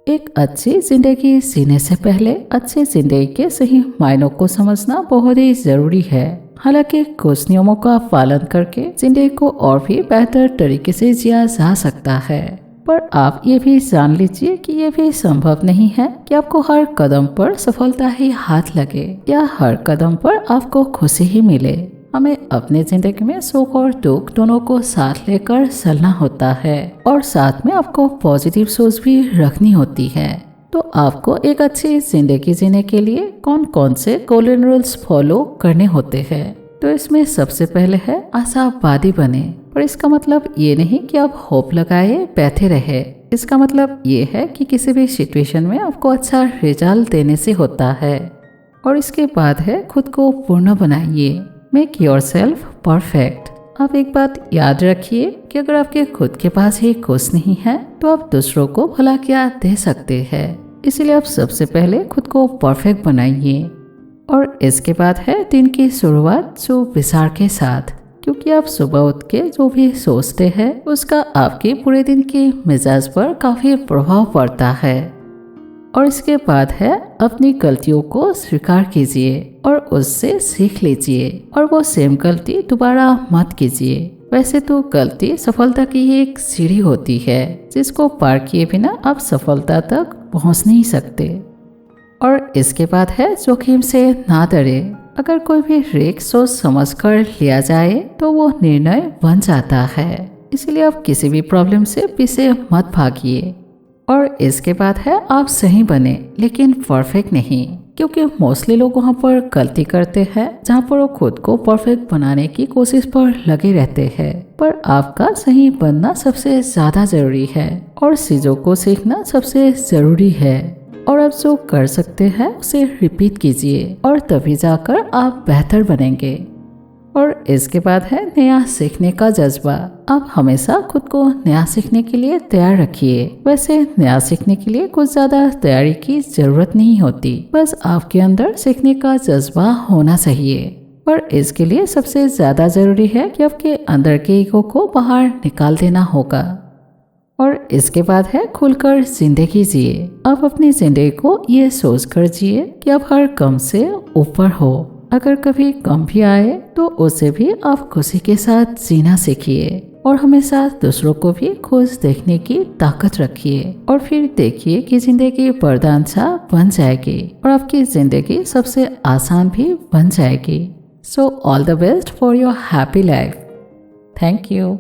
एक अच्छी जिंदगी जीने से पहले अच्छी जिंदगी के सही मायनों को समझना बहुत ही जरूरी है। हालांकि कुछ नियमों का पालन करके जिंदगी को और भी बेहतर तरीके से जिया जा सकता है, पर आप ये भी जान लीजिए कि ये भी संभव नहीं है कि आपको हर कदम पर सफलता ही हाथ लगे या हर कदम पर आपको खुशी ही मिले। हमें अपनी जिंदगी में सुख और दुख दोनों को साथ लेकर चलना होता है और साथ में आपको पॉजिटिव सोच भी रखनी होती है। तो आपको एक अच्छी जिंदगी जीने के लिए कौन कौन से गोल्डन रूल्स फॉलो करने होते हैं? तो इसमें सबसे पहले है आशावादी बने। पर इसका मतलब ये नहीं कि आप होप लगाए बैठे रहे। इसका मतलब ये है कि किसी भी सिचुएशन में आपको अच्छा रिजल्ट देने से होता है। और इसके बाद है खुद को पूर्ण बनाइए। Make yourself perfect. आप एक बात याद रखिए कि अगर आपके खुद के पास ही कुछ नहीं है तो आप दूसरों को भला क्या दे सकते हैं। इसलिए आप सबसे पहले खुद को परफेक्ट बनाइए। और इसके बाद है दिन की शुरुआत जो विचार के साथ, क्योंकि आप सुबह उठ के जो भी सोचते हैं उसका आपके पूरे दिन के मिजाज पर काफी प्रभाव पड़ता है। और इसके बाद है अपनी गलतियों को स्वीकार कीजिए और उससे सीख लीजिए और वो सेम गलती दोबारा मत कीजिए। वैसे तो गलती सफलता की एक सीढ़ी होती है जिसको पार किए बिना आप सफलता तक पहुंच नहीं सकते। और इसके बाद है जोखिम से ना डरे। अगर कोई भी रिस्क सोच समझ कर लिया जाए तो वो निर्णय बन जाता है। इसलिए आप किसी भी प्रॉब्लम से पीछे मत भागिए। और इसके बाद है आप सही बने लेकिन परफेक्ट नहीं, क्योंकि मोस्टली लोग वहाँ पर गलती करते हैं जहाँ पर वो खुद को परफेक्ट बनाने की कोशिश पर लगे रहते हैं। पर आपका सही बनना सबसे ज्यादा जरूरी है और चीजों को सीखना सबसे जरूरी है। और आप जो कर सकते हैं उसे रिपीट कीजिए और तभी जाकर आप बेहतर बनेंगे। और इसके बाद है नया सीखने का जज्बा। आप हमेशा खुद को नया सीखने के लिए तैयार रखिए। वैसे नया सीखने के लिए कुछ ज्यादा तैयारी की जरूरत नहीं होती, बस आपके अंदर सीखने का जज्बा होना चाहिए। और इसके लिए सबसे ज्यादा जरूरी है कि आपके अंदर के ईगो को बाहर निकाल देना होगा। और इसके बाद है खुलकर जिंदगी जिए। आप अपनी जिंदगी को ये सोच कर जिए कि आप हर गम से ऊपर हो। अगर कभी गम भी आए तो उसे भी आप खुशी के साथ जीना सीखिए और हमेशा दूसरों को भी खुश देखने की ताकत रखिए। और फिर देखिए कि जिंदगी वरदान सा बन जाएगी और आपकी जिंदगी सबसे आसान भी बन जाएगी। So all the best for your happy life. Thank you.